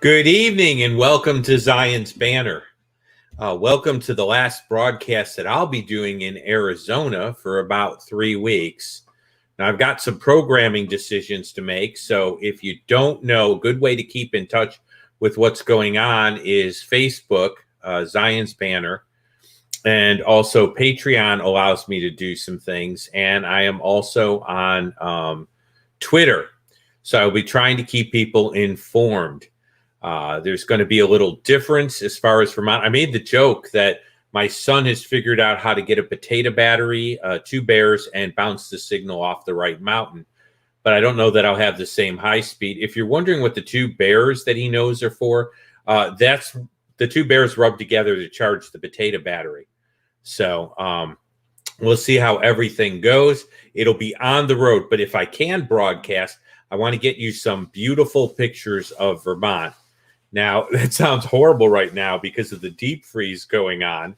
Good evening and welcome to Zion's Banner. Welcome to the last broadcast that I'll be doing in Arizona for about 3 weeks. Now, I've got some programming decisions to make, so if you don't know, a good way to keep in touch with what's going on is Facebook, Zion's Banner, and also Patreon allows me to do some things, and I am also on Twitter, so I'll be trying to keep people informed. There's going to be a little difference as far as Vermont. I made the joke that my son has figured out how to get a potato battery, 2 bears, and bounce the signal off the right mountain. But I don't know that I'll have the same high speed. If you're wondering what the 2 bears that he knows are for, that's the 2 bears rubbed together to charge the potato battery. So we'll see how everything goes. It'll be on the road. But if I can broadcast, I want to get you some beautiful pictures of Vermont. Now, that sounds horrible right now because of the deep freeze going on.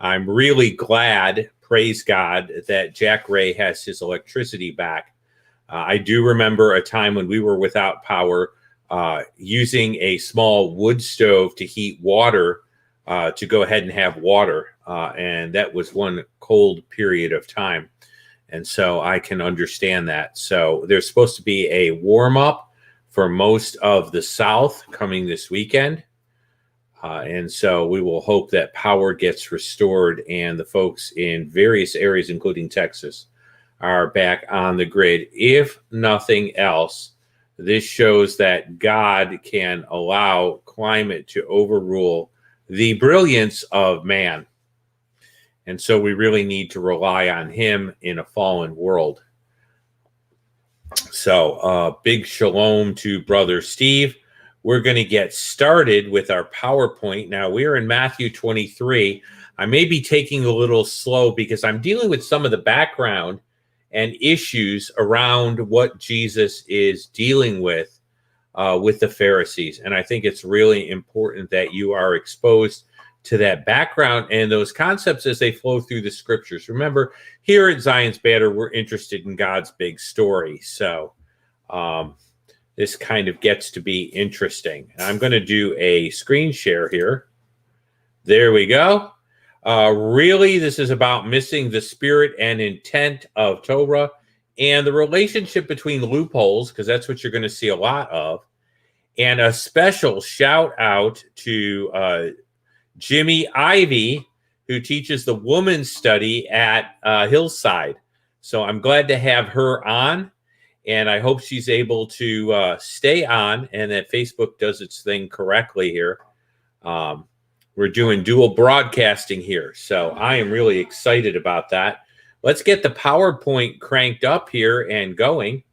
I'm really glad, praise God, that Jack Ray has his electricity back. I do remember a time when we were without power, using a small wood stove to heat water, to go ahead and have water. And that was one cold period of time. And so I can understand that. So there's supposed to be a warm-up for most of the South coming this weekend. And so we will hope that power gets restored and the folks in various areas, including Texas, are back on the grid. If nothing else, this shows that God can allow climate to overrule the brilliance of man. And so we really need to rely on him in a fallen world. So big shalom to Brother Steve. We're going to get started with our PowerPoint. Now, we're in Matthew 23. I may be taking a little slow because I'm dealing with some of the background and issues around what Jesus is dealing with the Pharisees. And I think it's really important that you are exposed to that background and those concepts as they flow through the scriptures. Remember, here at Zion's Banner, we're interested in God's big story. So this kind of gets to be interesting. And I'm going to do a screen share here. There we go. Really, this is about missing the spirit and intent of Torah and the relationship between loopholes, because that's what you're going to see a lot of, And a special shout out to Jimmy Ivy, who teaches the woman's study at Hillside. So I'm glad to have her on, and I hope she's able to stay on and that Facebook does its thing correctly here. We're doing dual broadcasting here, so I am really excited about that. Let's get the PowerPoint cranked up here and going.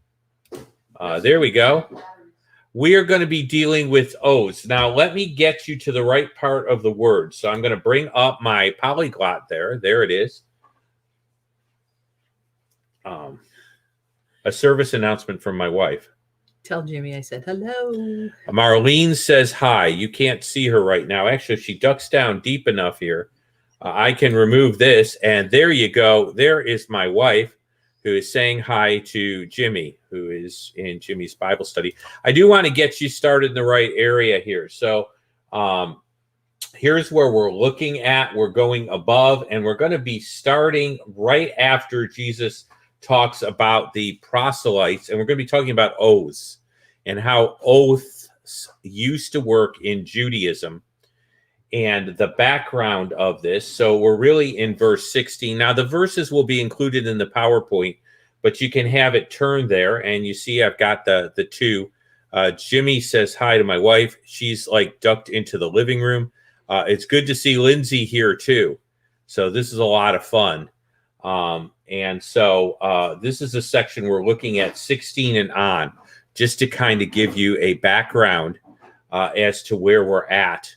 There we go. We are going to be dealing with oaths. Now, let me get you to the right part of the word. So I'm going to bring up my polyglot there. There it is. A service announcement from my wife. Tell Jimmy I said hello. Marlene says hi. You can't see her right now. Actually, if she ducks down deep enough here, I can remove this. And there you go. There is my wife, who is saying hi to Jimmy, who is in Jimmy's Bible study. I do want to get you started in the right area here. So here's where we're looking at. We're going above, and we're going to be starting right after Jesus talks about the proselytes, and we're going to be talking about oaths and how oaths used to work in Judaism and the background of this. So we're really in verse 16. Now, the verses will be included in the PowerPoint, but you can have it turned there, and you see I've got the two. Jimmy says hi to my wife. She's like ducked into the living room. It's good to see Lindsay here too. So this is a lot of fun. And so this is a section we're looking at 16 and on, just to kind of give you a background as to where we're at.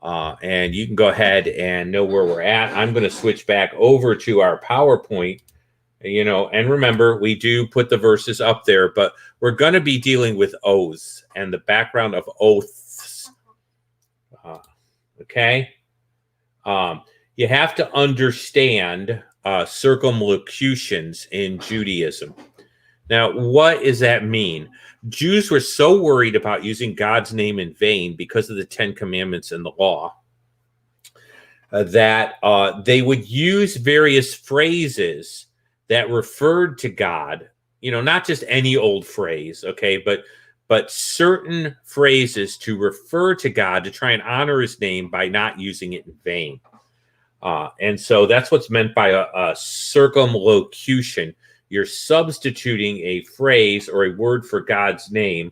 And you can go ahead and know where we're at. I'm going to switch back over to our PowerPoint, and remember, we do put the verses up there, but we're going to be dealing with oaths and the background of oaths. Okay. You have to understand circumlocutions in Judaism. Now, what does that mean? Jews were so worried about using God's name in vain because of the 10 Commandments and the law that they would use various phrases that referred to God, not just any old phrase, okay, but certain phrases to refer to God, to try and honor his name by not using it in vain. And so that's what's meant by a circumlocution. You're substituting a phrase or a word for God's name,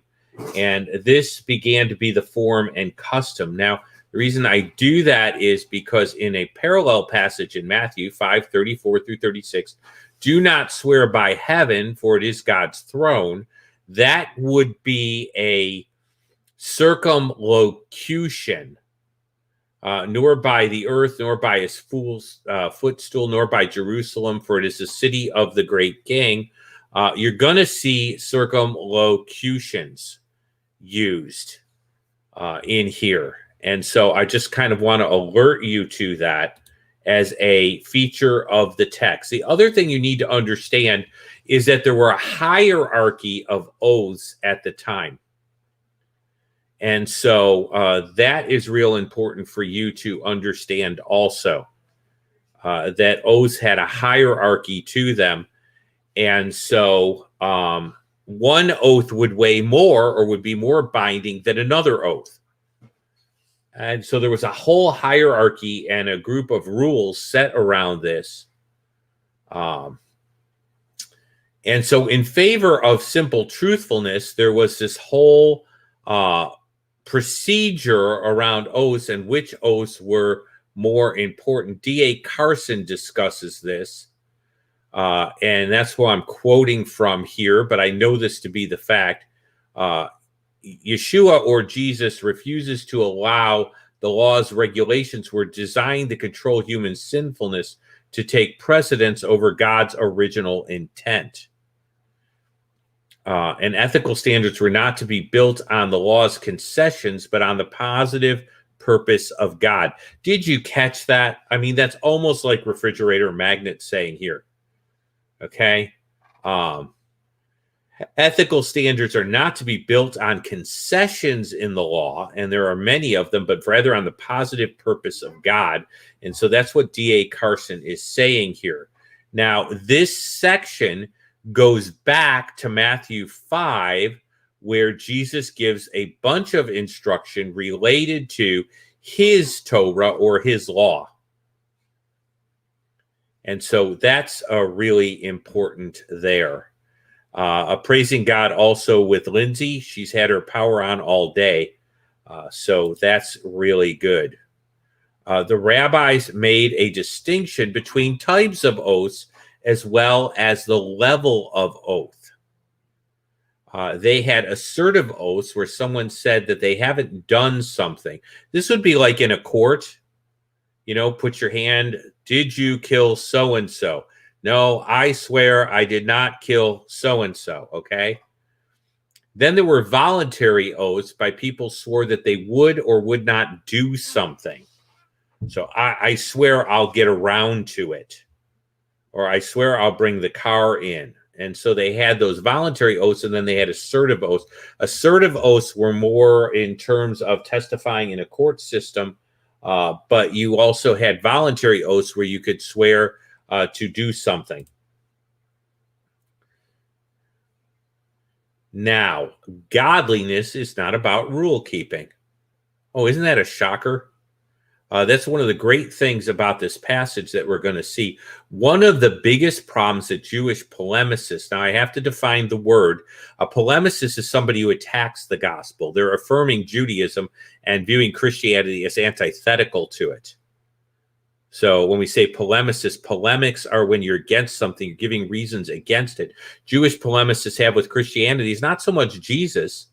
and this began to be the form and custom. Now, the reason I do that is because in a parallel passage in Matthew 5:34 through 36, do not swear by heaven, for it is God's throne. That would be a circumlocution. Nor by the earth, nor by his fool's footstool, nor by Jerusalem, for it is the city of the great king. You're going to see circumlocutions used in here. And so I just kind of want to alert you to that as a feature of the text. The other thing you need to understand is that there were a hierarchy of oaths at the time. And so that is real important for you to understand also, that oaths had a hierarchy to them. And so one oath would weigh more or would be more binding than another oath. And so there was a whole hierarchy and a group of rules set around this. And so in favor of simple truthfulness, there was this whole procedure around oaths and which oaths were more important. D.A. Carson discusses this, and that's what I'm quoting from here, but I know this to be the fact. Yeshua or Jesus refuses to allow the laws, regulations were designed to control human sinfulness to take precedence over God's original intent. And ethical standards were not to be built on the law's concessions, but on the positive purpose of God. Did you catch that? I mean, that's almost like refrigerator magnet saying here. Okay. Ethical standards are not to be built on concessions in the law, and there are many of them, but rather on the positive purpose of God. And so that's what D.A. Carson is saying here. Now, this section goes back to Matthew 5, where Jesus gives a bunch of instruction related to his Torah or his law. And so that's really important there. Praising God also with Lindsay. She's had her power on all day. So that's really good. The rabbis made a distinction between types of oaths as well as the level of oath. They had assertive oaths where someone said that they haven't done something. This would be like in a court, put your hand, did you kill so-and-so? No, I swear I did not kill so-and-so, okay? Then there were voluntary oaths by people swore that they would or would not do something. So I swear I'll get around to it, or I swear I'll bring the car in. And so they had those voluntary oaths, and then they had assertive oaths. Assertive oaths were more in terms of testifying in a court system, but you also had voluntary oaths where you could swear to do something. Now, godliness is not about rule keeping. Oh, isn't that a shocker? That's one of the great things about this passage that we're going to see. One of the biggest problems that Jewish polemicists, now I have to define the word. A polemicist is somebody who attacks the gospel. They're affirming Judaism and viewing Christianity as antithetical to it. So when we say polemicist, polemics are when you're against something, you're giving reasons against it. Jewish polemicists have with Christianity is not so much Jesus,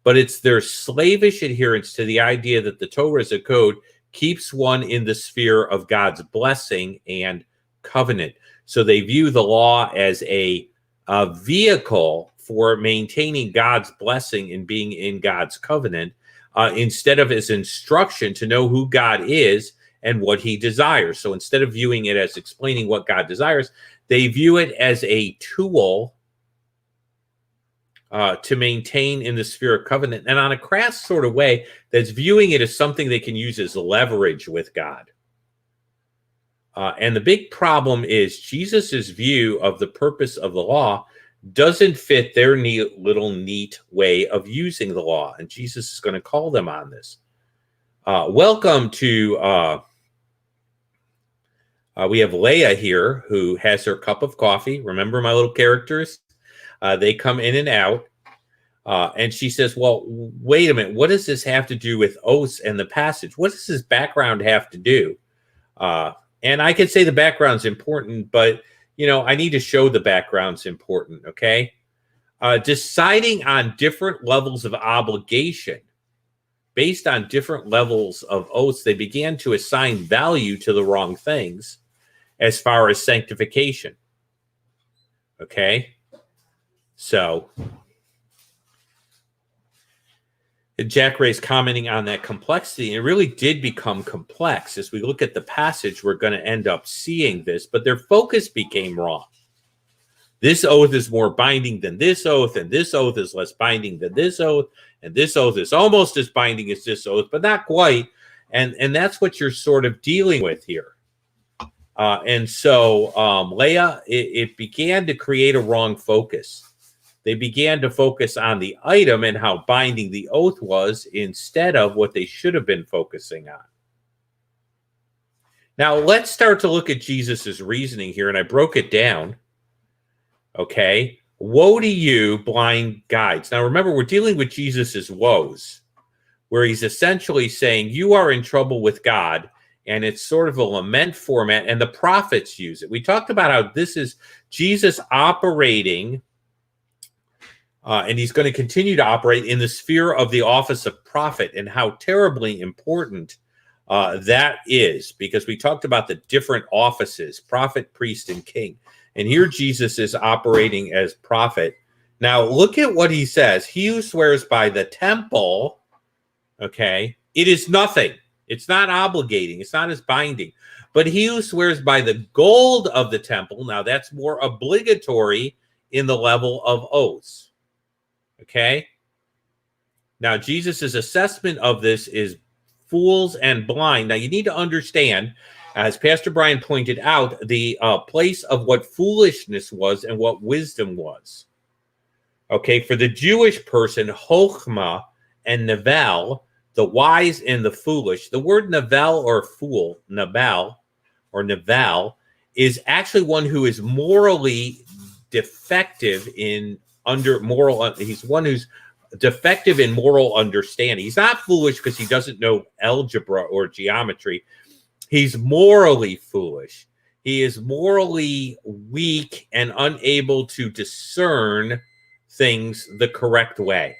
but it's their slavish adherence to the idea that the Torah is a code keeps one in the sphere of God's blessing and covenant. So they view the law as a vehicle for maintaining God's blessing and being in God's covenant, instead of as instruction to know who God is and what he desires. So instead of viewing it as explaining what God desires, they view it as a tool to maintain in the sphere of covenant, and on a crass sort of way, that's viewing it as something they can use as leverage with God. And the big problem is Jesus's view of the purpose of the law doesn't fit their neat way of using the law, and Jesus is going to call them on this. Welcome to, we have Leah here, who has her cup of coffee. Remember my little characters? They come in and out. And she says, well, wait a minute. What does this have to do with oaths and the passage? What does this background have to do? And I could say the background's important, but, I need to show the background's important, okay? Deciding on different levels of obligation based on different levels of oaths, they began to assign value to the wrong things as far as sanctification. Okay? So Jack Ray's commenting on that complexity. It really did become complex. As we look at the passage, we're going to end up seeing this, but their focus became wrong. This oath is more binding than this oath, and this oath is less binding than this oath, and this oath is almost as binding as this oath, but not quite. And that's what you're sort of dealing with here. And so Leah, it began to create a wrong focus. They began to focus on the item and how binding the oath was instead of what they should have been focusing on. Now, let's start to look at Jesus's reasoning here, and I broke it down. Okay, woe to you, blind guides. Now, remember, we're dealing with Jesus's woes, where he's essentially saying you are in trouble with God, and it's sort of a lament format, and the prophets use it. We talked about how this is Jesus operating, and he's going to continue to operate in the sphere of the office of prophet, and how terribly important that is, because we talked about the different offices, prophet, priest, and king. And here Jesus is operating as prophet. Now, look at what he says. He who swears by the temple, okay, it is nothing. It's not obligating. It's not as binding. But he who swears by the gold of the temple, now that's more obligatory in the level of oaths. Okay? Now, Jesus's assessment of this is fools and blind. Now, you need to understand, as Pastor Brian pointed out, the place of what foolishness was and what wisdom was. Okay, for the Jewish person, Chokhmah and Nevel, the wise and the foolish. The word Nevel or fool, Nabal or Nevel, is actually one who is morally defective in he's one who's defective in moral understanding. He's not foolish because he doesn't know algebra or geometry. He's morally foolish. He is morally weak and unable to discern things the correct way.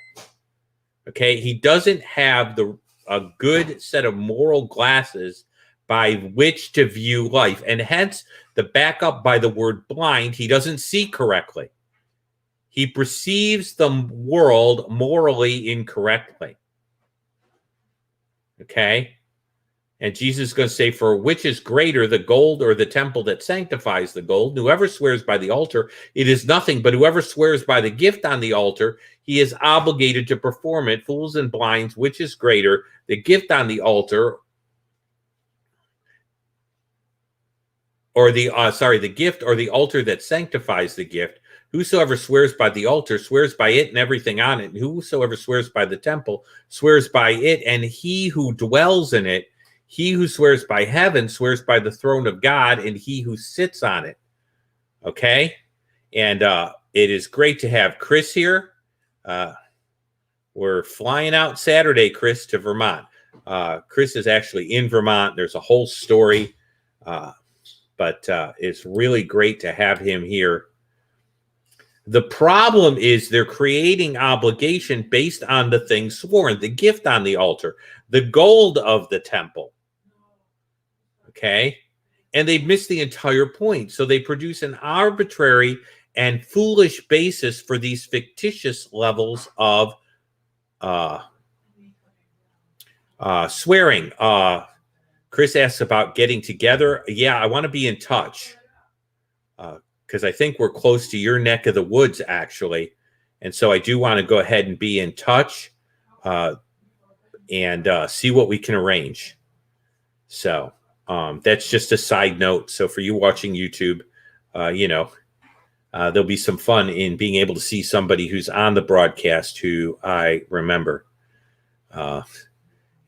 Okay, he doesn't have a good set of moral glasses by which to view life, and hence the backup by the word blind. He doesn't see correctly. He perceives the world morally incorrectly. Okay, and Jesus is going to say, for which is greater, the gold or the temple that sanctifies the gold? Whoever swears by the altar, it is nothing, but whoever swears by the gift on the altar, he is obligated to perform it. Fools and blinds, which is greater, the gift on the altar, or the gift or the altar that sanctifies the gift? Whosoever swears by the altar swears by it and everything on it. And whosoever swears by the temple swears by it and he who dwells in it. He who swears by heaven swears by the throne of God and he who sits on it. Okay? And it is great to have Chris here. We're flying out Saturday, Chris, to Vermont. Chris is actually in Vermont. There's a whole story. But it's really great to have him here. The problem is they're creating obligation based on the things sworn, the gift on the altar, the gold of the temple. Okay? And they've missed the entire point. So they produce an arbitrary and foolish basis for these fictitious levels of swearing. Chris asks about getting together. Yeah, I want to be in touch because I think we're close to your neck of the woods, actually. And so I do want to go ahead and be in touch and see what we can arrange. So that's just a side note. So for you watching YouTube, there'll be some fun in being able to see somebody who's on the broadcast who I remember.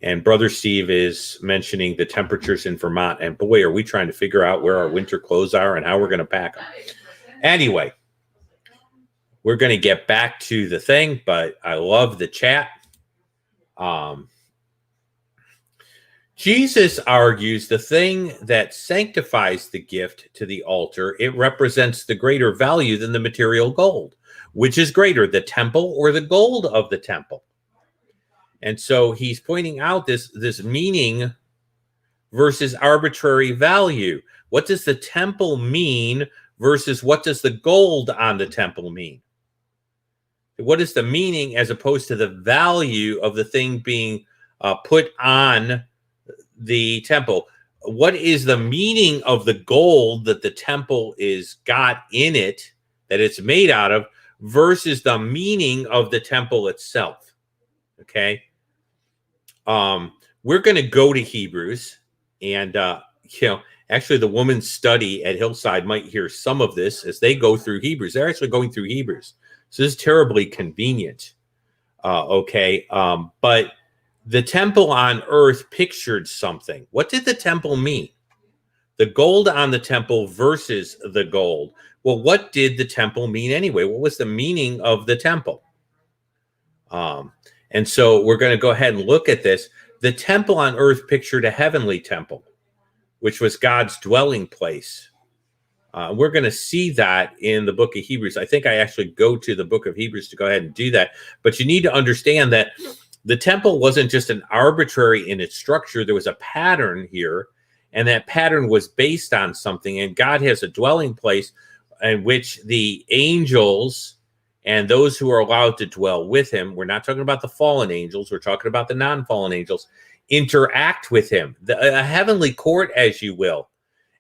And Brother Steve is mentioning the temperatures in Vermont. And boy, are we trying to figure out where our winter clothes are and how we're going to pack them. Anyway, we're going to get back to the thing, but I love the chat. Jesus argues the thing that sanctifies the gift to the altar, it represents the greater value than the material gold. Which is greater, the temple or the gold of the temple? And so he's pointing out this meaning versus arbitrary value. What does the temple mean versus what does the gold on the temple mean? What is the meaning as opposed to the value of the thing being put on the temple? What is the meaning of the gold that the temple is got in it, that it's made out of, versus the meaning of the temple itself? Okay. We're going to go to Hebrews, and actually the women's study at Hillside might hear some of this as they go through Hebrews. They're actually going through Hebrews, so this is terribly convenient. But the temple on earth pictured something. What did the temple mean? The gold on the temple versus the gold. Well, what did the temple mean anyway? What was the meaning of the temple? And so we're going to go ahead and look at this. The temple on earth pictured a heavenly temple, which was God's dwelling place. We're going to see that in the book of Hebrews. I think I actually go to the book of Hebrews to go ahead and do that. But you need to understand that the temple wasn't just an arbitrary in its structure. There was a pattern here, and that pattern was based on something. And God has a dwelling place in which the angels and those who are allowed to dwell with him, we're not talking about the fallen angels, we're talking about the non-fallen angels, interact with him. A heavenly court, as you will.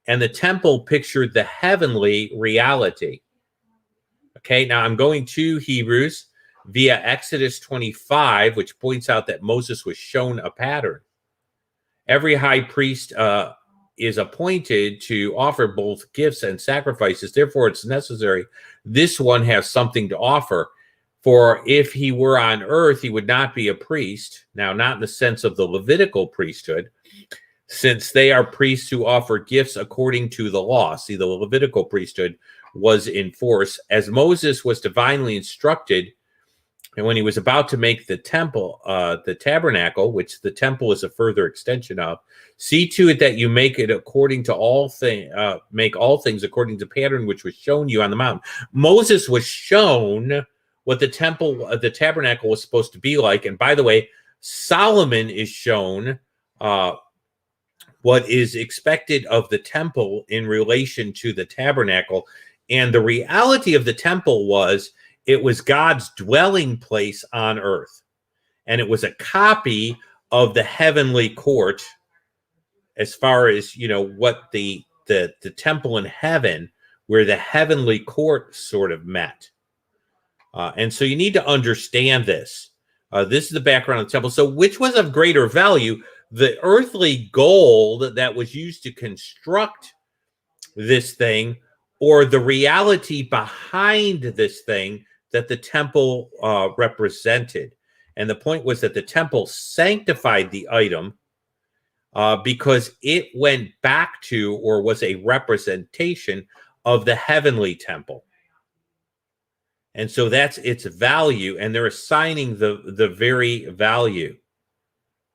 And the temple pictured the heavenly reality. Okay, now I'm going to Hebrews via Exodus 25, which points out that Moses was shown a pattern. Every high priest is appointed to offer both gifts and sacrifices. Therefore, it's necessary this one has something to offer. For if he were on earth, he would not be a priest. Now, not in the sense of the Levitical priesthood, since they are priests who offer gifts according to the law. See, the Levitical priesthood was in force as Moses was divinely instructed. And when he was about to make the temple, the tabernacle, which the temple is a further extension of, see to it that you make it according to all things, make all things according to pattern which was shown you on the mountain. Moses was shown what the temple, the tabernacle was supposed to be like. And by the way, Solomon is shown what is expected of the temple in relation to the tabernacle. And the reality of the temple was it was God's dwelling place on earth. And it was a copy of the heavenly court as far as, what the temple in heaven, where the heavenly court sort of met. And so you need to understand this. This is the background of the temple. So which was of greater value, the earthly gold that was used to construct this thing, or the reality behind this thing that the temple represented? And the point was that the temple sanctified the item because it went back to, or was a representation of, the heavenly temple. And so that's its value, and they're assigning the very value.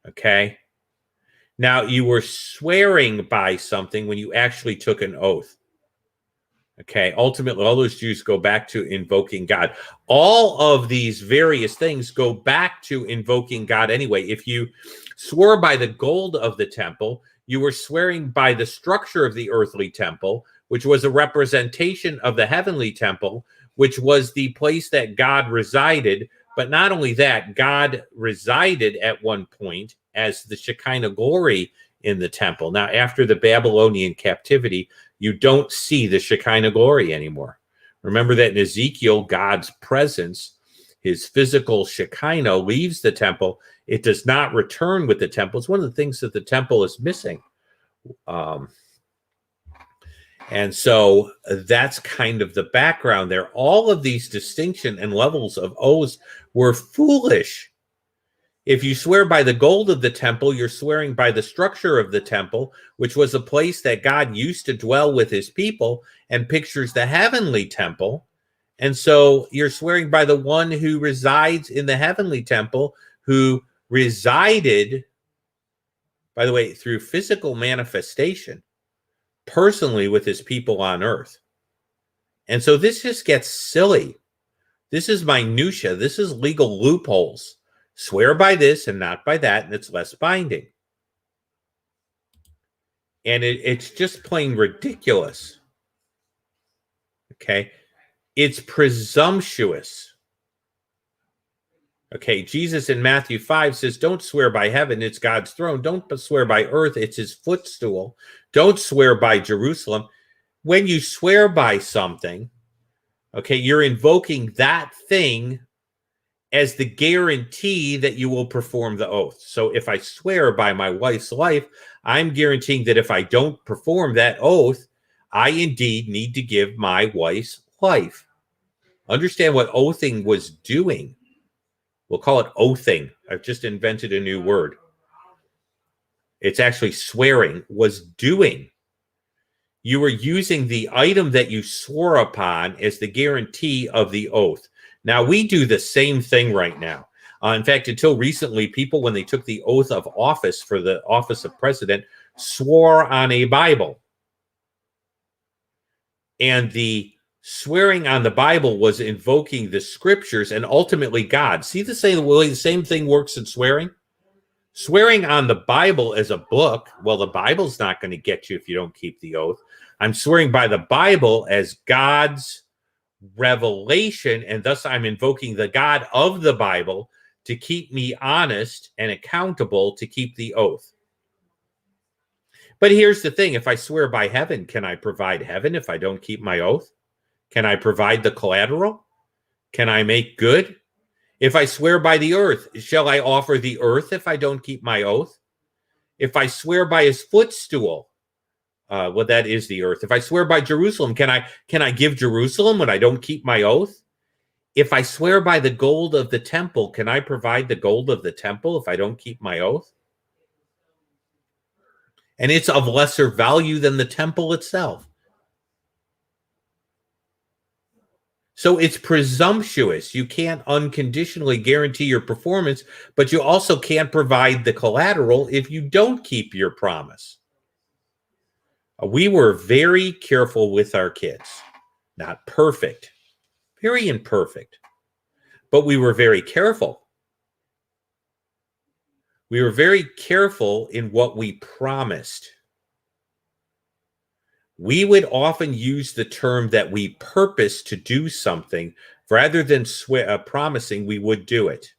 Okay? Now, you were swearing by something when you actually took an oath. Okay? Ultimately, all those Jews go back to invoking God. All of these various things go back to invoking God anyway. If you swore by the gold of the temple, you were swearing by the structure of the earthly temple, which was a representation of the heavenly temple, which was the place that God resided. But not only that, God resided at one point as the Shekinah glory in the temple. Now, after the Babylonian captivity, you don't see the Shekinah glory anymore. Remember that in Ezekiel, God's presence, his physical Shekinah, leaves the temple. It does not return with the temple. It's one of the things that the temple is missing. And so that's kind of the background there. All of these distinction and levels of oaths were foolish. If you swear by the gold of the temple, you're swearing by the structure of the temple, which was a place that God used to dwell with his people, and pictures the heavenly temple. And so you're swearing by the one who resides in the heavenly temple, who resided, by the way, through physical manifestation, personally with his people on earth. And so this just gets silly. This is minutia. This is legal loopholes. Swear by this and not by that, and it's less binding. And it's just plain ridiculous. Okay? It's presumptuous. Okay, Jesus in Matthew 5 says, don't swear by heaven, it's God's throne. Don't swear by earth, it's his footstool. Don't swear by Jerusalem. When you swear by something, okay, you're invoking that thing as the guarantee that you will perform the oath. So if I swear by my wife's life, I'm guaranteeing that if I don't perform that oath, I indeed need to give my wife's life. Understand what oathing was doing. We'll call it oathing. I've just invented a new word. It's actually swearing was doing. You were using the item that you swore upon as the guarantee of the oath. Now, we do the same thing right now. In fact, until recently, people, when they took the oath of office for the office of president, swore on a Bible. And the swearing on the Bible was invoking the scriptures and ultimately God. See the same thing works in swearing? Swearing on the Bible as a book, well, the Bible's not going to get you if you don't keep the oath. I'm swearing by the Bible as God's revelation, and thus I'm invoking the God of the Bible to keep me honest and accountable to keep the oath. But here's the thing. If I swear by heaven, can I provide heaven if I don't keep my oath? Can I provide the collateral? Can I make good? If I swear by the earth, shall I offer the earth if I don't keep my oath? If I swear by his footstool, well, that is the earth. If I swear by Jerusalem, can I give Jerusalem when I don't keep my oath? if I swear by the gold of the temple, can I provide the gold of the temple if I don't keep my oath? And it's of lesser value than the temple itself. So it's presumptuous. You can't unconditionally guarantee your performance, but you also can't provide the collateral if you don't keep your promise. We were very careful with our kids. Not perfect, very imperfect, but we were very careful. We were very careful in what we promised. We would often use the term that we purpose to do something rather than promising we would do it.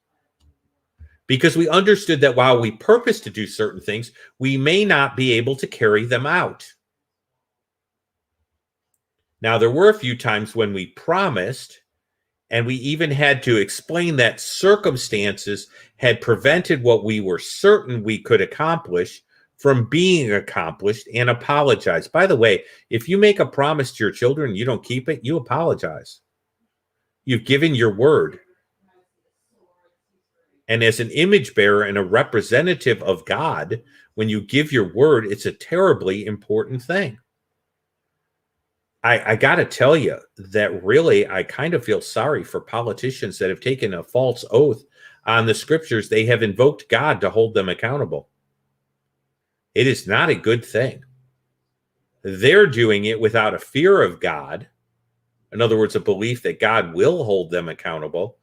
Because we understood that while we purpose to do certain things, we may not be able to carry them out. Now, there were a few times when we promised, and we even had to explain that circumstances had prevented what we were certain we could accomplish from being accomplished, and apologize. By the way, if you make a promise to your children and you don't keep it, you apologize. You've given your word. And as an image bearer and a representative of God, when you give your word, it's a terribly important thing. I got to tell you that really, I kind of feel sorry for politicians that have taken a false oath on the scriptures. They have invoked God to hold them accountable. It is not a good thing. They're doing it without a fear of God. In other words, a belief that God will hold them accountable.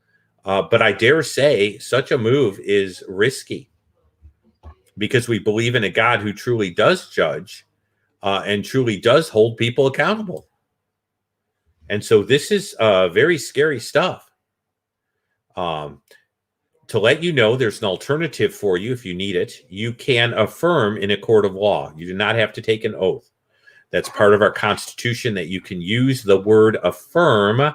But I dare say such a move is risky because we believe in a God who truly does judge and truly does hold people accountable. And so this is very scary stuff. To let you know, there's an alternative for you if you need it. You can affirm in a court of law. You do not have to take an oath. That's part of our Constitution, that you can use the word affirm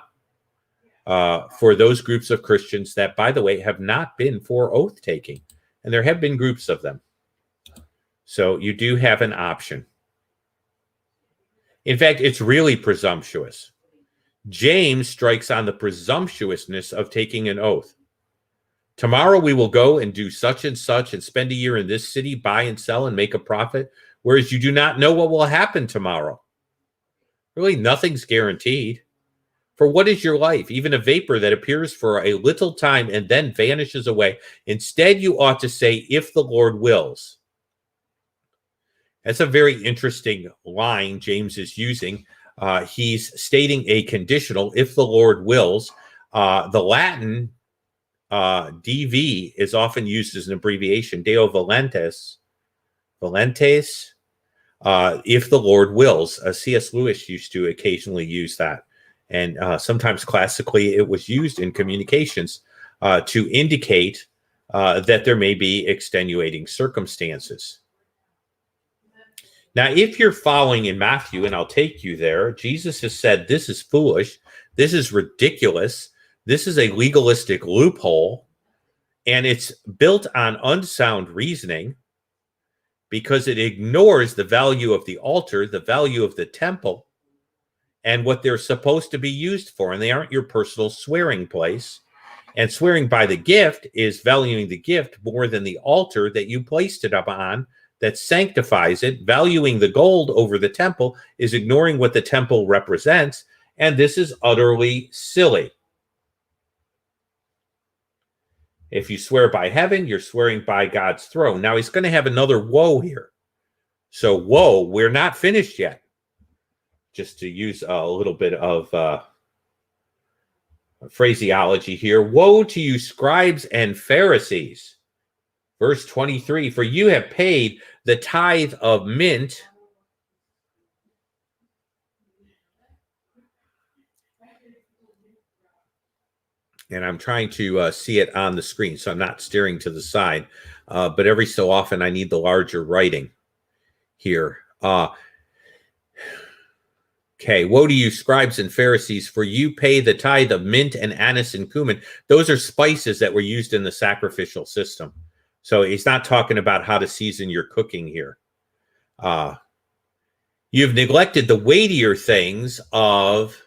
for those groups of Christians that, by the way, have not been for oath taking. And there have been groups of them. So you do have an option. In fact, it's really presumptuous. James strikes on the presumptuousness of taking an oath. Tomorrow we will go and do such and spend a year in this city, buy and sell and make a profit, whereas you do not know what will happen tomorrow. Really, nothing's guaranteed. For what is your life? Even a vapor that appears for a little time and then vanishes away. Instead, you ought to say, if the Lord wills. That's a very interesting line James is using. He's stating a conditional, if the Lord wills. The Latin DV is often used as an abbreviation, Deo volentes, if the Lord wills. C.S. Lewis used to occasionally use that. And sometimes classically it was used in communications to indicate that there may be extenuating circumstances. Now, if you're following in Matthew, and I'll take you there, Jesus has said, this is foolish, this is ridiculous, this is a legalistic loophole, and it's built on unsound reasoning because it ignores the value of the altar, the value of the temple, and what they're supposed to be used for, and they aren't your personal swearing place. And swearing by the gift is valuing the gift more than the altar that you placed it up on that sanctifies it. Valuing the gold over the temple is ignoring what the temple represents, and this is utterly silly. If you swear by heaven, you're swearing by God's throne. Now, he's going to have another woe here. So, woe, we're not finished yet. Just to use a little bit of phraseology here. Woe to you, scribes and Pharisees. Verse 23, for you have paid the tithe of mint and I'm trying to see it on the screen, so I'm not staring to the side. But every so often, I need the larger writing here. Okay, woe to you, scribes and Pharisees, for you pay the tithe of mint and anise and cumin. Those are spices that were used in the sacrificial system. So he's not talking about how to season your cooking here. You've neglected the weightier things of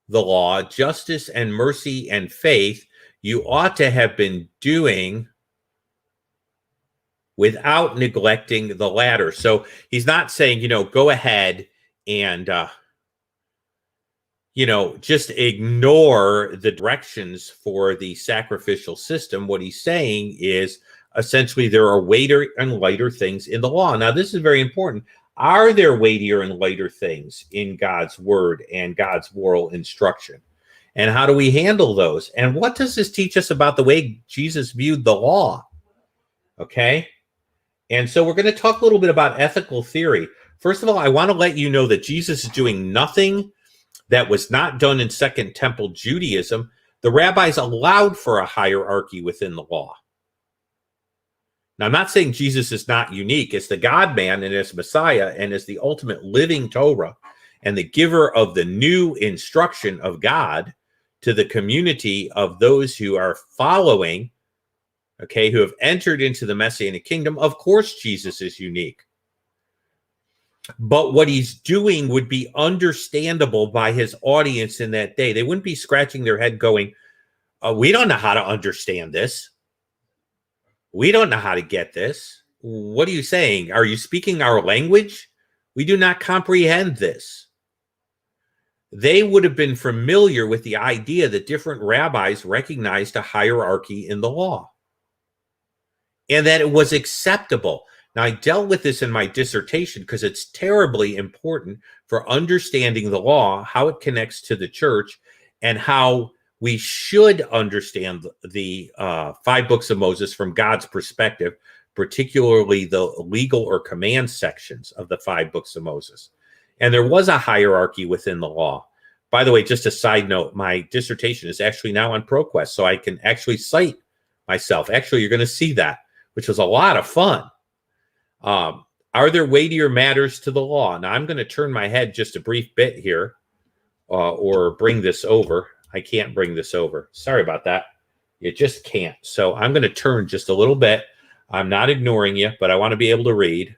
the law, justice and mercy and faith, you ought to have been doing without neglecting the latter. So he's not saying, go ahead and, just ignore the directions for the sacrificial system. What he's saying is essentially there are weightier and lighter things in the law. Now, this is very important. Are there weightier and lighter things in God's word and God's moral instruction? And how do we handle those? And what does this teach us about the way Jesus viewed the law? Okay. And so we're going to talk a little bit about ethical theory. First of all, I want to let you know that Jesus is doing nothing that was not done in Second Temple Judaism. The rabbis allowed for a hierarchy within the law. Now, I'm not saying Jesus is not unique as the God-man and as Messiah and as the ultimate living Torah and the giver of the new instruction of God to the community of those who are following, okay, who have entered into the Messianic kingdom. Of course, Jesus is unique. But what he's doing would be understandable by his audience in that day. They wouldn't be scratching their head going, we don't know how to understand this. We don't know how to get this. What are you saying? Are you speaking our language? We do not comprehend this. They would have been familiar with the idea that different rabbis recognized a hierarchy in the law and that it was acceptable. Now, I dealt with this in my dissertation because it's terribly important for understanding the law, how it connects to the church, and how we should understand the 5 books of Moses from God's perspective, particularly the legal or command sections of the 5 books of Moses. And there was a hierarchy within the law. By the way, just a side note, my dissertation is actually now on ProQuest, so I can actually cite myself. Actually, you're going to see that, which was a lot of fun. Are there weightier matters to the law? Now, I'm going to turn my head just a brief bit here or bring this over. I can't bring this over. Sorry about that. You just can't. So I'm going to turn just a little bit. I'm not ignoring you, but I want to be able to read.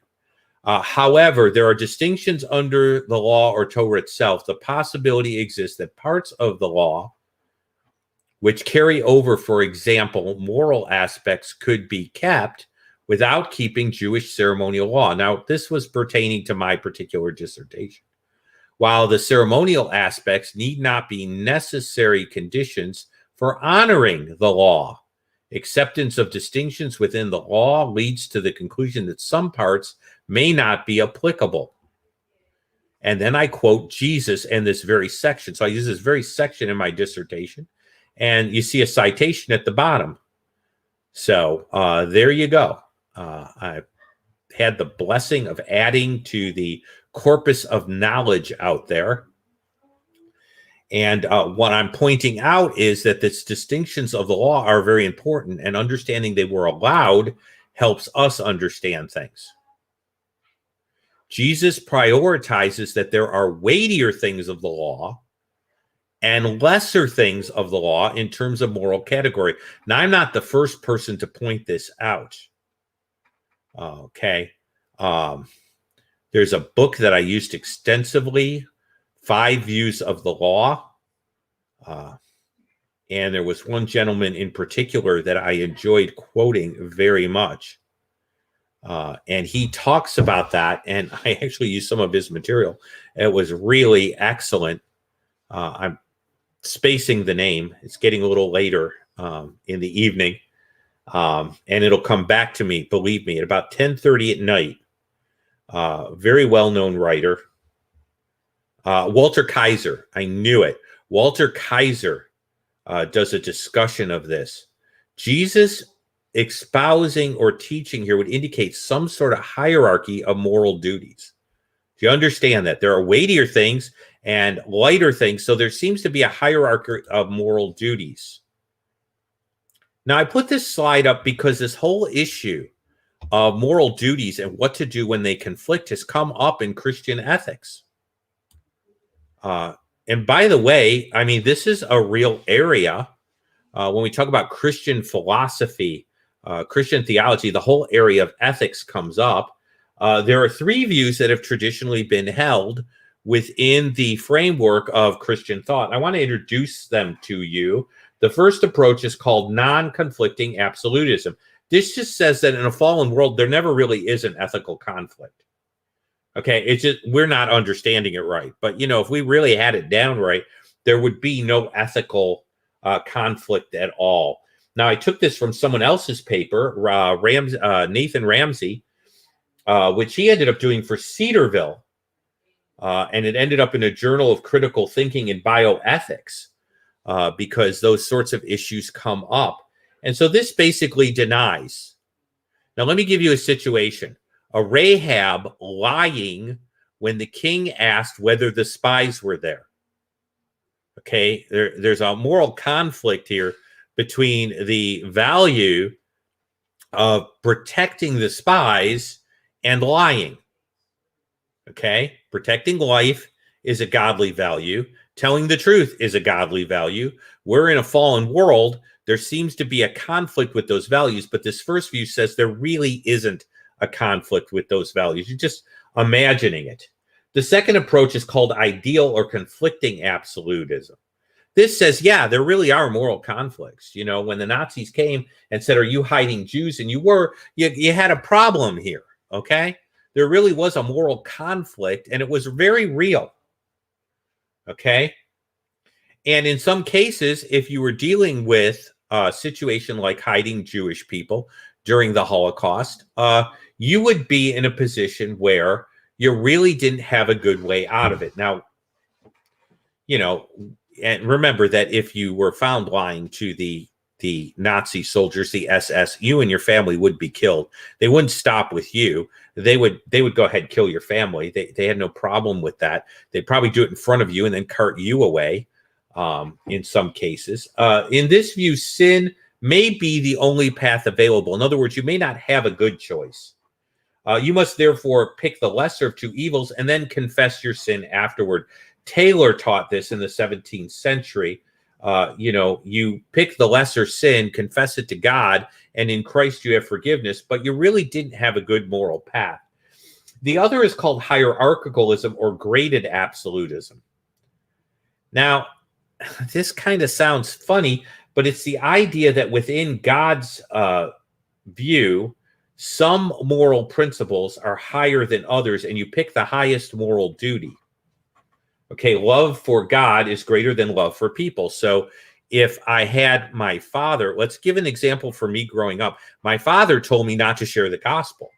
However, there are distinctions under the law or Torah itself. The possibility exists that parts of the law which carry over, for example, moral aspects could be kept without keeping Jewish ceremonial law. Now, this was pertaining to my particular dissertation. While the ceremonial aspects need not be necessary conditions for honoring the law, acceptance of distinctions within the law leads to the conclusion that some parts may not be applicable. And then I quote Jesus in this very section. So I use this very section in my dissertation, and you see a citation at the bottom. So there you go. I had the blessing of adding to the corpus of knowledge out there. And what I'm pointing out is that the distinctions of the law are very important, and understanding they were allowed helps us understand things. Jesus prioritizes that there are weightier things of the law and lesser things of the law in terms of moral category. Now, I'm not the first person to point this out. Okay. There's a book that I used extensively, 5 Views of the Law. And there was one gentleman in particular that I enjoyed quoting very much. And he talks about that, and I actually used some of his material. It was really excellent. I'm spacing the name. It's getting a little later in the evening. And it'll come back to me, believe me, at about 10:30 at night. Very well-known writer. Walter Kaiser. I knew it. Walter Kaiser does a discussion of this. Jesus espousing or teaching here would indicate some sort of hierarchy of moral duties. Do you understand that? There are weightier things and lighter things, so there seems to be a hierarchy of moral duties. Now, I put this slide up because this whole issue of moral duties and what to do when they conflict has come up in Christian ethics. And by the way, I mean, this is a real area. When we talk about Christian philosophy, Christian theology, the whole area of ethics comes up. There are 3 views that have traditionally been held within the framework of Christian thought. I want to introduce them to you. The first approach is called non-conflicting absolutism. This just says that in a fallen world, there never really is an ethical conflict. Okay, it's just we're not understanding it right. But, if we really had it down right, there would be no ethical conflict at all. Now, I took this from someone else's paper, Nathan Ramsey, which he ended up doing for Cedarville. And it ended up in a journal of critical thinking and bioethics because those sorts of issues come up. And so this basically denies. Now, let me give you a situation. A Rahab lying when the king asked whether the spies were there. Okay, there's a moral conflict here between the value of protecting the spies and lying. Okay, protecting life is a godly value. Telling the truth is a godly value. We're in a fallen world. There seems to be a conflict with those values, but this first view says there really isn't a conflict with those values. You're just imagining it. The second approach is called ideal or conflicting absolutism. This says, yeah, there really are moral conflicts. When the Nazis came and said, are you hiding Jews? And you were, you had a problem here, okay? There really was a moral conflict, and it was very real, okay? And in some cases, if you were dealing with a situation like hiding Jewish people during the Holocaust, you would be in a position where you really didn't have a good way out of it. Now, and remember that if you were found lying to the Nazi soldiers, the SS, you and your family would be killed. They wouldn't stop with you. They would go ahead and kill your family. They had no problem with that. They'd probably do it in front of you and then cart you away in some cases. In this view, sin may be the only path available. In other words, you may not have a good choice. You must therefore pick the lesser of two evils and then confess your sin afterward. Taylor taught this in the 17th century. You pick the lesser sin, confess it to God, and in Christ you have forgiveness, but you really didn't have a good moral path. The other is called hierarchicalism or graded absolutism. Now, this kind of sounds funny, but it's the idea that within God's view, some moral principles are higher than others, and you pick the highest moral duty. Okay, love for God is greater than love for people. So if I had my father, let's give an example for me growing up. My father told me not to share the gospel.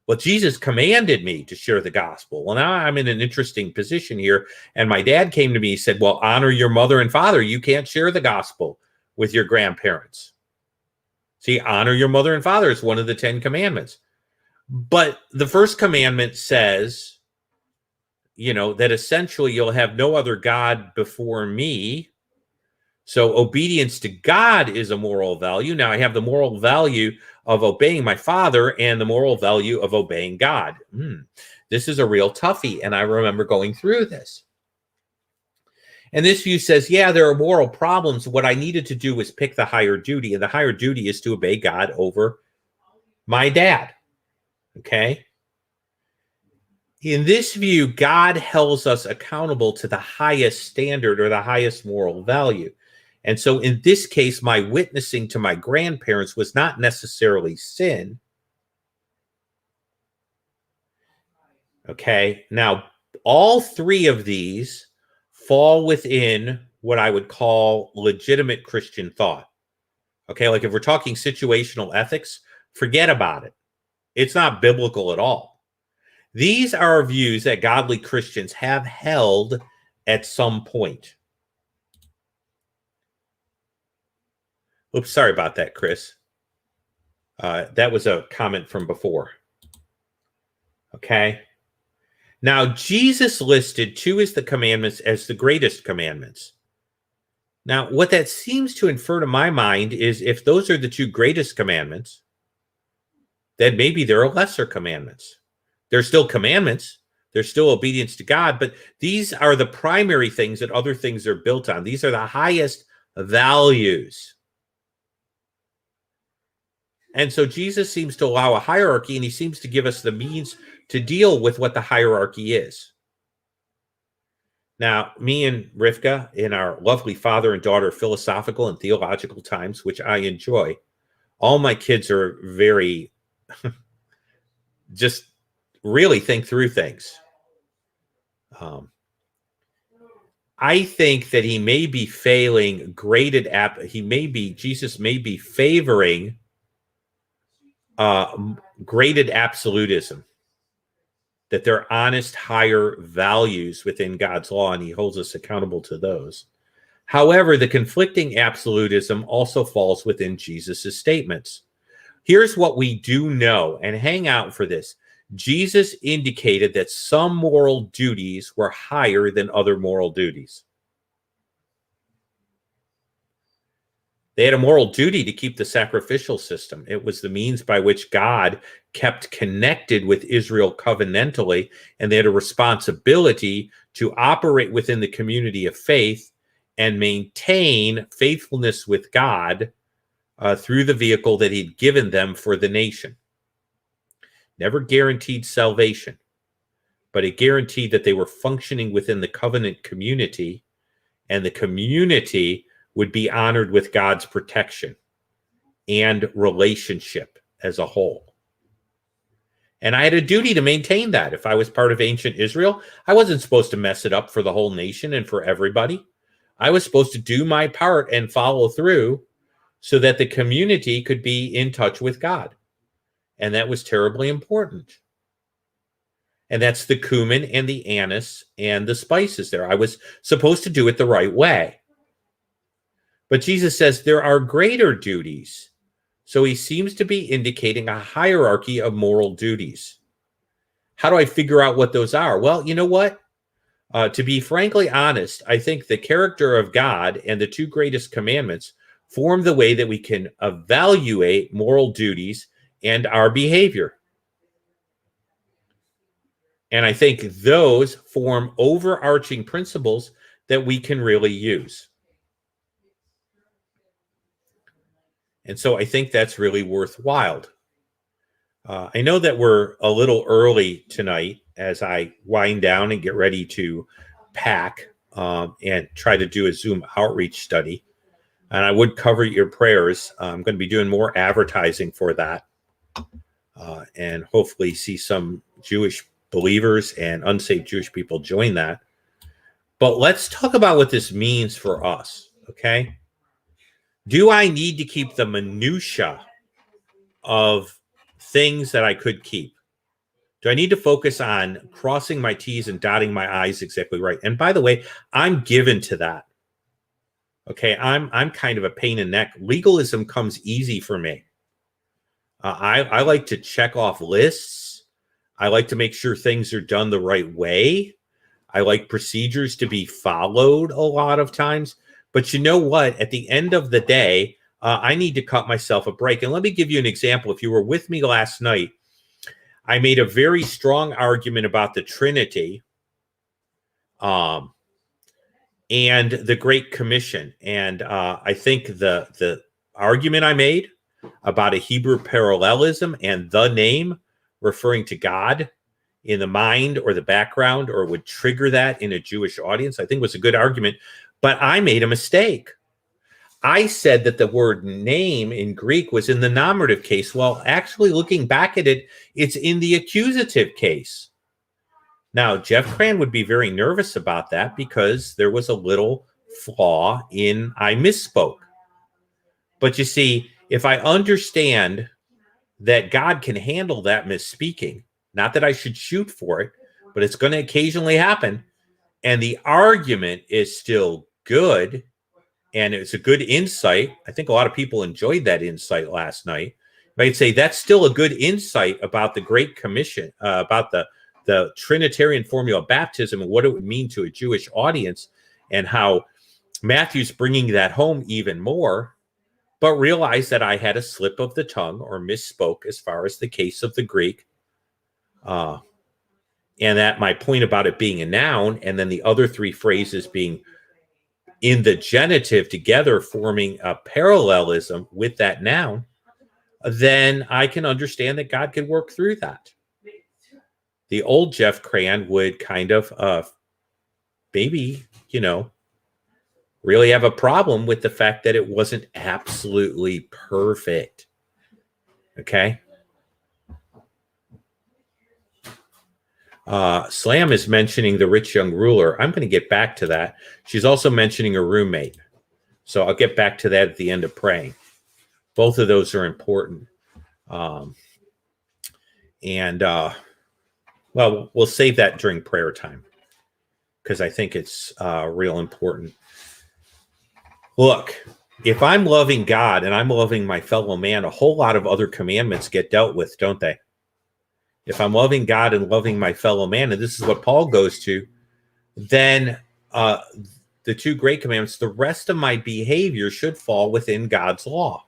Well, Jesus commanded me to share the gospel. Well, now I'm in an interesting position here. And my dad came to me and said, well, honor your mother and father. You can't share the gospel with your grandparents. See, honor your mother and father is one of the 10 commandments. But the first commandment says, that essentially you'll have no other God before me. So obedience to God is a moral value. Now I have the moral value of obeying my father and the moral value of obeying God. This is a real toughie. And I remember going through this. And this view says, yeah, there are moral problems. What I needed to do was pick the higher duty. And the higher duty is to obey God over my dad. Okay. In this view, God holds us accountable to the highest standard or the highest moral value. And so in this case, my witnessing to my grandparents was not necessarily sin. Okay. Now, all three of these fall within what I would call legitimate Christian thought. Okay. Like if we're talking situational ethics, forget about it. It's not biblical at all. These are views that godly Christians have held at some point. Oops, sorry about that, Chris. That was a comment from before. Okay. Now, Jesus listed two as the commandments as the greatest commandments. Now, what that seems to infer to my mind is if those are the two greatest commandments, then maybe there are lesser commandments. They're still commandments. There's still obedience to God, but these are the primary things that other things are built on. These are the highest values. And so Jesus seems to allow a hierarchy, and he seems to give us the means to deal with what the hierarchy is. Now, me and Rivka, in our lovely father and daughter philosophical and theological times, which I enjoy, all my kids are very just really think through things. I think that he may be failing Jesus may be favoring graded absolutism, that there are honest higher values within God's law, and he holds us accountable to those. However, the conflicting absolutism also falls within Jesus' statements. Here's what we do know, and hang out for this. Jesus indicated that some moral duties were higher than other moral duties. They had a moral duty to keep the sacrificial system. It was the means by which God kept connected with Israel covenantally, and they had a responsibility to operate within the community of faith and maintain faithfulness with God through the vehicle that he'd given them for the nation. Never guaranteed salvation, but it guaranteed that they were functioning within the covenant community, and the community would be honored with God's protection and relationship as a whole. And I had a duty to maintain that. If I was part of ancient Israel, I wasn't supposed to mess it up for the whole nation and for everybody. I was supposed to do my part and follow through so that the community could be in touch with God. And that was terribly important. And that's the cumin and the anise and the spices there. I was supposed to do it the right way. But Jesus says there are greater duties. So he seems to be indicating a hierarchy of moral duties. How do I figure out what those are? Well, you know what? To be frankly honest, I think the character of God and the two greatest commandments form the way that we can evaluate moral duties and our behavior. And I think those form overarching principles that we can really use. And so I think that's really worthwhile. I know that we're a little early tonight as I wind down and get ready to pack and try to do a Zoom outreach study. And I would cover your prayers. I'm going to be doing more advertising for that and hopefully see some Jewish believers and unsaved Jewish people join that. But let's talk about what this means for us, okay? Do I need to keep the minutia of things that I could keep? Do I need to focus on crossing my T's and dotting my I's exactly right? And by the way, I'm given to that. Okay, I'm kind of a pain in the neck. Legalism comes easy for me. I like to check off lists. I like to make sure things are done the right way. I like procedures to be followed a lot of times. But you know what? At the end of the day, I need to cut myself a break. And let me give you an example. If you were with me last night, I made a very strong argument about the Trinity and the Great Commission. And I think the argument I made about a Hebrew parallelism and the name referring to God in the mind or the background, or would trigger that in a Jewish audience, I think was a good argument. But I made a mistake. I said that the word name in Greek was in the nominative case. Well, actually, looking back at it, it's in the accusative case. Now, Jeff Cran would be very nervous about that because there was a little flaw in I misspoke. But you see, if I understand that God can handle that misspeaking, not that I should shoot for it, but it's going to occasionally happen, and the argument is still good, and it's a good insight. I think a lot of people enjoyed that insight last night. I'd say that's still a good insight about the Great Commission, about the Trinitarian formula of baptism and what it would mean to a Jewish audience, and how Matthew's bringing that home even more, but realize that I had a slip of the tongue or misspoke as far as the case of the Greek. And that my point about it being a noun and then the other three phrases being in the genitive together forming a parallelism with that noun, then I can understand that God can work through that. The old Jeff Cran would kind of maybe, really have a problem with the fact that it wasn't absolutely perfect. Okay. Slam is mentioning the rich young ruler. I'm going to get back to that. She's also mentioning her roommate. So I'll get back to that at the end of praying. Both of those are important. Well, we'll save that during prayer time because I think it's real important. Look, if I'm loving God and I'm loving my fellow man, a whole lot of other commandments get dealt with, don't they? If I'm loving God and loving my fellow man, and this is what Paul goes to, then the two great commandments, the rest of my behavior should fall within God's law.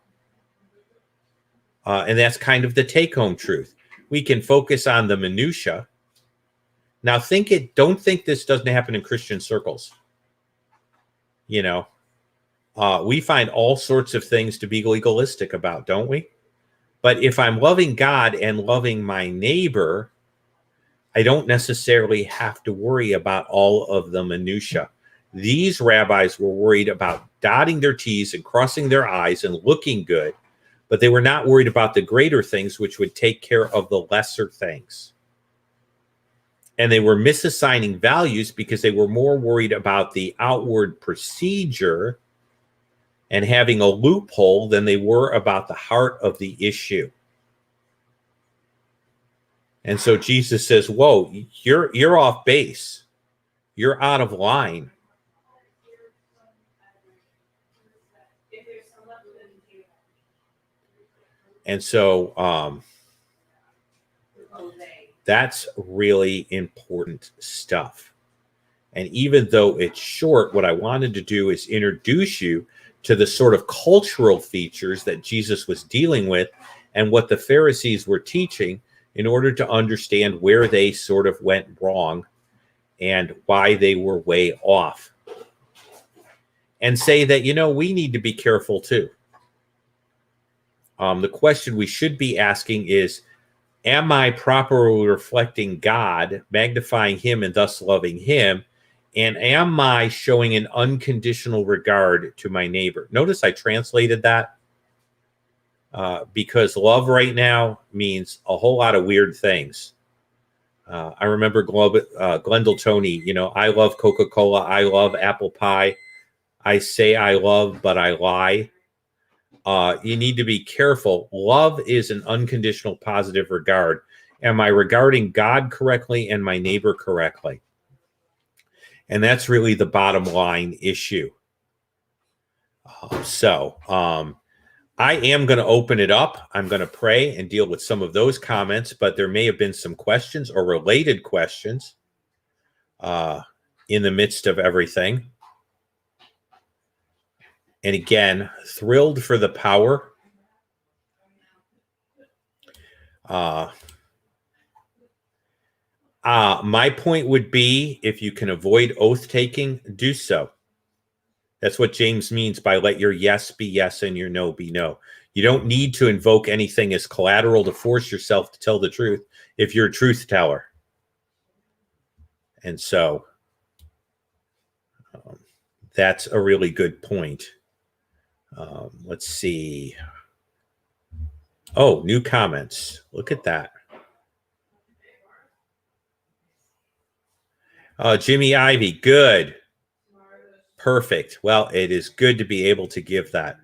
And that's kind of the take-home truth. We can focus on the minutia. Now, don't think this doesn't happen in Christian circles. We find all sorts of things to be legalistic about, don't we? But if I'm loving God and loving my neighbor, I don't necessarily have to worry about all of the minutia. These rabbis were worried about dotting their T's and crossing their I's and looking good, but they were not worried about the greater things, which would take care of the lesser things. And they were misassigning values because they were more worried about the outward procedure and having a loophole than they were about the heart of the issue. And so Jesus says, whoa, you're off base. You're out of line. And so that's really important stuff. And even though it's short, what I wanted to do is introduce you to the sort of cultural features that Jesus was dealing with and what the Pharisees were teaching in order to understand where they sort of went wrong and why they were way off. And say that, we need to be careful too. The question we should be asking is, am I properly reflecting God, magnifying him and thus loving him? And am I showing an unconditional regard to my neighbor? Notice I translated that because love right now means a whole lot of weird things. I remember Glendale Tony, I love Coca-Cola. I love apple pie. I say I love, but I lie. You need to be careful. Love is an unconditional positive regard. Am I regarding God correctly and my neighbor correctly? And that's really the bottom line issue. I am going to open it up. I'm going to pray and deal with some of those comments, but there may have been some questions or related questions in the midst of everything. And again, thrilled for the power. My point would be, if you can avoid oath taking, do so. That's what James means by let your yes be yes and your no be no. You don't need to invoke anything as collateral to force yourself to tell the truth if you're a truth teller. And so that's a really good point. Let's see. Oh, new comments. Look at that. Jimmy Ivy, good. Perfect. Well, it is good to be able to give that.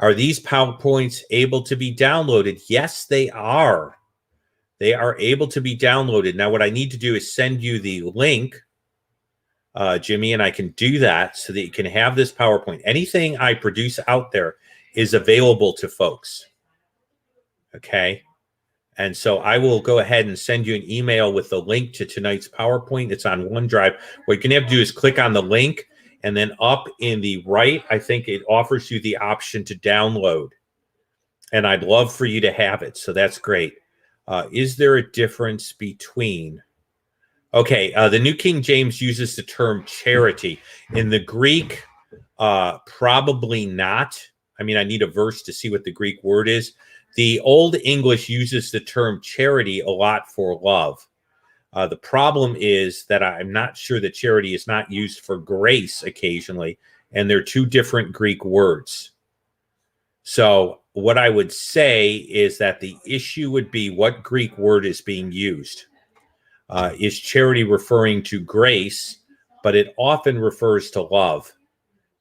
Are these PowerPoints able to be downloaded? Yes, they are. They are able to be downloaded. Now, what I need to do is send you the link, Jimmy, and I can do that so that you can have this PowerPoint. Anything I produce out there is available to folks. Okay? And so I will go ahead and send you an email with the link to tonight's PowerPoint. It's on OneDrive. What you're going to have to do is click on the link, and then up in the right, I think it offers you the option to download. And I'd love for you to have it. So that's great. Is there a difference between... Okay, the New King James uses the term charity. In the Greek, probably not. I mean, I need a verse to see what the Greek word is. The Old English uses the term charity a lot for love. The problem is that I'm not sure that charity is not used for grace occasionally, and they're two different Greek words. So what I would say is that the issue would be what Greek word is being used. Is charity referring to grace, but it often refers to love.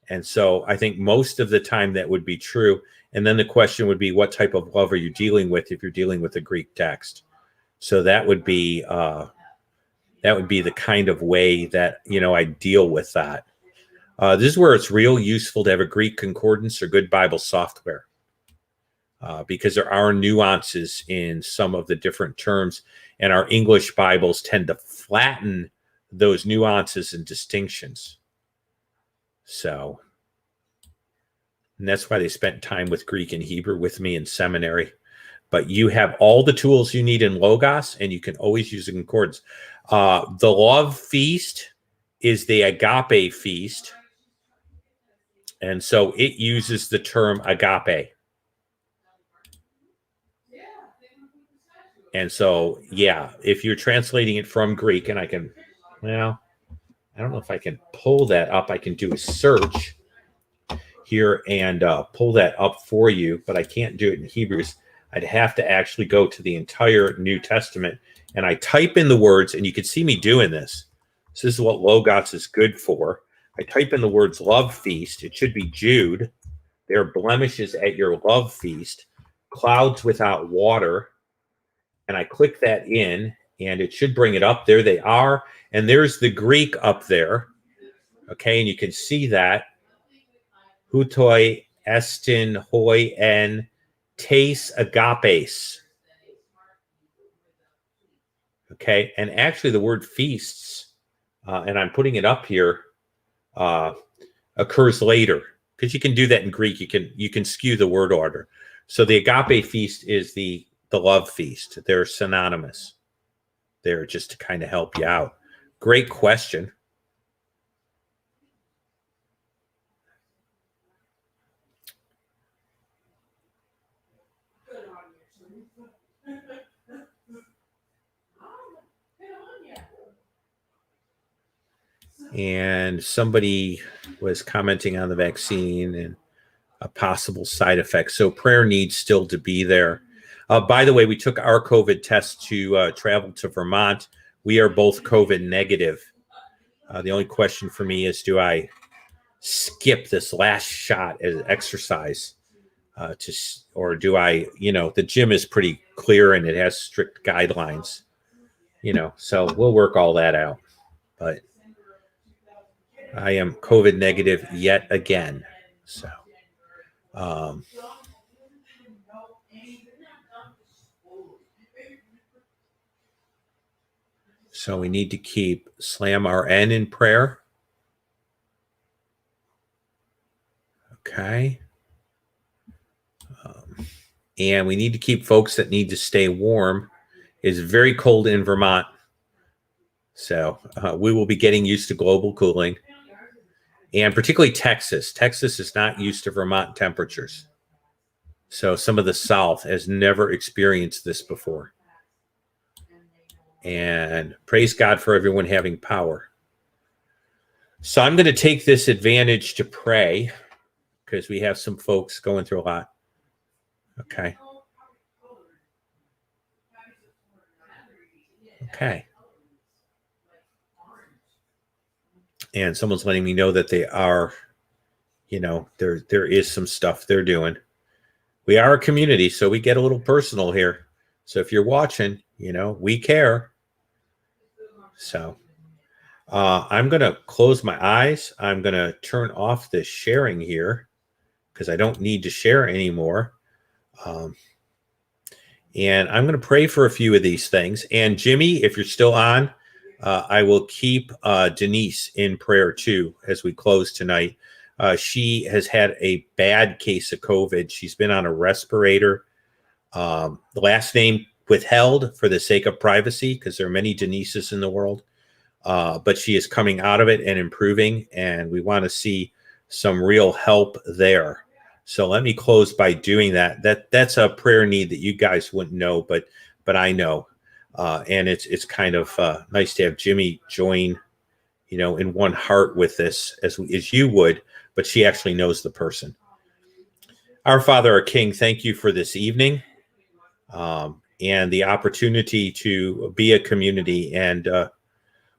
And so I think most of the time that would be true. And then the question would be, what type of love are you dealing with if you're dealing with a Greek text? So that would be the kind of way that, I deal with that. This is where it's real useful to have a Greek concordance or good Bible software. Because there are nuances in some of the different terms, and our English Bibles tend to flatten those nuances and distinctions. So, and that's why they spent time with Greek and Hebrew with me in seminary. But you have all the tools you need in Logos, and you can always use a concordance. The love feast is the agape feast, and so it uses the term agape. And so, yeah, if you're translating it from Greek, and I don't know if I can pull that up. I can do a search here and pull that up for you, but I can't do it in Hebrews. I'd have to actually go to the entire New Testament, and I type in the words, and you can see me doing this. So this is what Logos is good for. I type in the words love feast. It should be Jude. There are blemishes at your love feast, clouds without water. And I click that in, and it should bring it up. There they are. And there's the Greek up there. Okay, and you can see that. Hutoi estin hoi en tes agapes. Okay, and actually the word feasts, and I'm putting it up here, occurs later, because you can do that in Greek. You can skew the word order. So the agape feast is the love feast. They're synonymous. They're just to kind of help you out. Great question. And somebody was commenting on the vaccine and a possible side effect. So prayer needs still to be there. By the way, we took our COVID test to travel to Vermont. We are both COVID negative. The only question for me is, do I skip this last shot as exercise? Or do I, the gym is pretty clear and it has strict guidelines, so we'll work all that out. But I am COVID negative yet again. So, so we need to keep Slam RN in prayer. Okay. And we need to keep folks that need to stay warm. It's very cold in Vermont. So we will be getting used to global cooling. And particularly Texas. Texas is not used to Vermont temperatures. So some of the South has never experienced this before. And praise God for everyone having power. So I'm going to take this advantage to pray, because we have some folks going through a lot. Okay. Okay. And someone's letting me know that they are, there is some stuff they're doing. We are a community, so we get a little personal here. So if you're watching, we care. So I'm going to close my eyes. I'm going to turn off this sharing here, because I don't need to share anymore. And I'm going to pray for a few of these things. And Jimmy, if you're still on, I will keep Denise in prayer too as we close tonight. She has had a bad case of COVID. She's been on a respirator. The last name withheld for the sake of privacy, because there are many Denises in the world. But she is coming out of it and improving, and we want to see some real help there. So let me close by doing that. That's a prayer need that you guys wouldn't know, but I know. And it's kind of nice to have Jimmy join, in one heart with this as you would, but she actually knows the person. Our Father, our King, thank you for this evening and the opportunity to be a community. And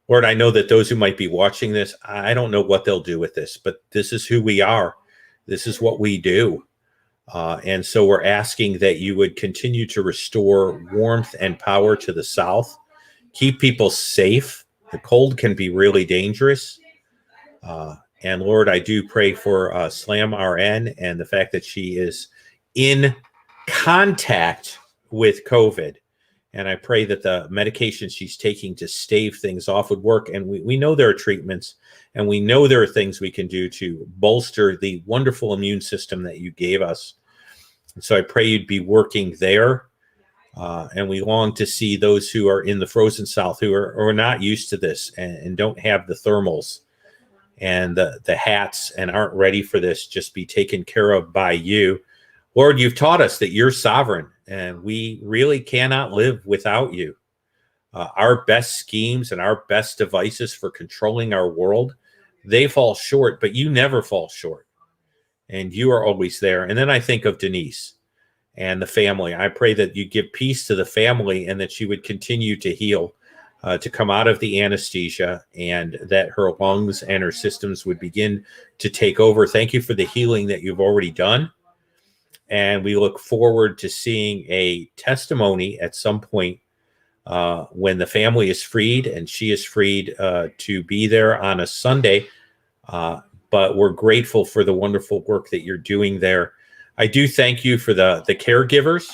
Lord, I know that those who might be watching this, I don't know what they'll do with this, but this is who we are. This is what we do. And so we're asking that you would continue to restore warmth and power to the South, keep people safe. The cold can be really dangerous. And Lord, I do pray for Slam RN and the fact that she is in contact with COVID. And I pray that the medications she's taking to stave things off would work. And we know there are treatments, and we know there are things we can do to bolster the wonderful immune system that you gave us. And so I pray you'd be working there. And we long to see those who are in the frozen South who are not used to this and don't have the thermals and the hats and aren't ready for this just be taken care of by you. Lord, you've taught us that you're sovereign and we really cannot live without you. Our best schemes and our best devices for controlling our world, they fall short, but you never fall short. And you are always there. And then I think of Denise and the family. I pray that you give peace to the family and that she would continue to heal, to come out of the anesthesia, and that her lungs and her systems would begin to take over. Thank you for the healing that you've already done. And we look forward to seeing a testimony at some point when the family is freed and she is freed to be there on a Sunday. But we're grateful for the wonderful work that you're doing there. I do thank you for the caregivers.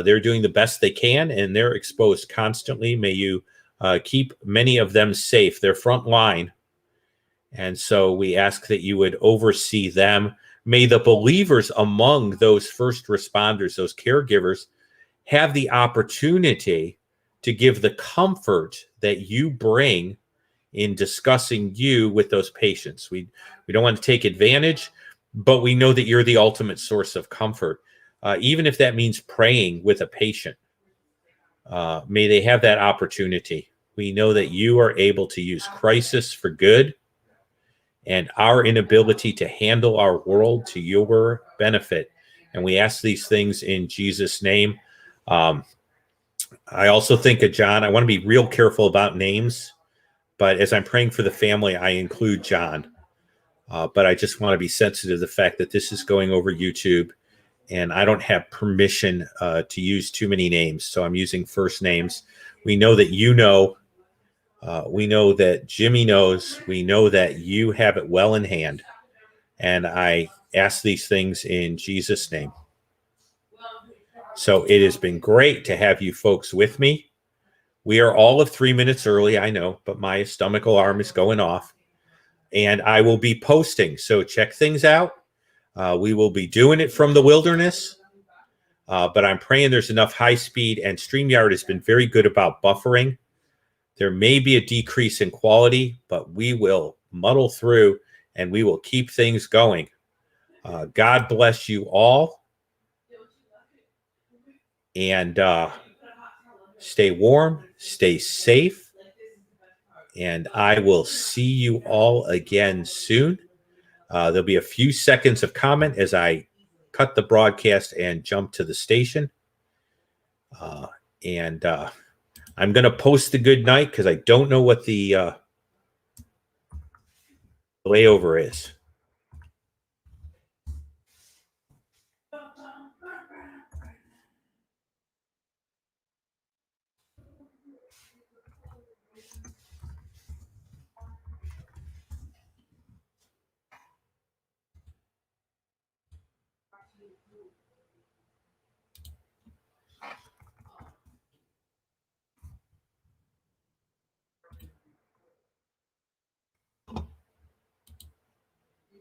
They're doing the best they can, and they're exposed constantly. May you keep many of them safe. They're front line. And so we ask that you would oversee them. May the believers among those first responders, those caregivers, have the opportunity to give the comfort that you bring in discussing you with those patients. We don't want to take advantage, but we know that you're the ultimate source of comfort. Even if that means praying with a patient, may they have that opportunity. We know that you are able to use crisis for good and our inability to handle our world to your benefit. And we ask these things in Jesus' name. I also think of John. I want to be real careful about names, but as I'm praying for the family, I include John. But I just want to be sensitive to the fact that this is going over YouTube, and I don't have permission to use too many names. So I'm using first names. We know that you know. We know that Jimmy knows. We know that you have it well in hand. And I ask these things in Jesus' name. So it has been great to have you folks with me. We are all of 3 minutes early, I know, but my stomach alarm is going off. And I will be posting. So check things out. We will be doing it from the wilderness. But I'm praying there's enough high speed, and StreamYard has been very good about buffering. There may be a decrease in quality, but we will muddle through and we will keep things going. God bless you all. And stay warm, stay safe. And I will see you all again soon. There'll be a few seconds of comment as I cut the broadcast and jump to the station. And I'm going to post the good night because I don't know what the layover is.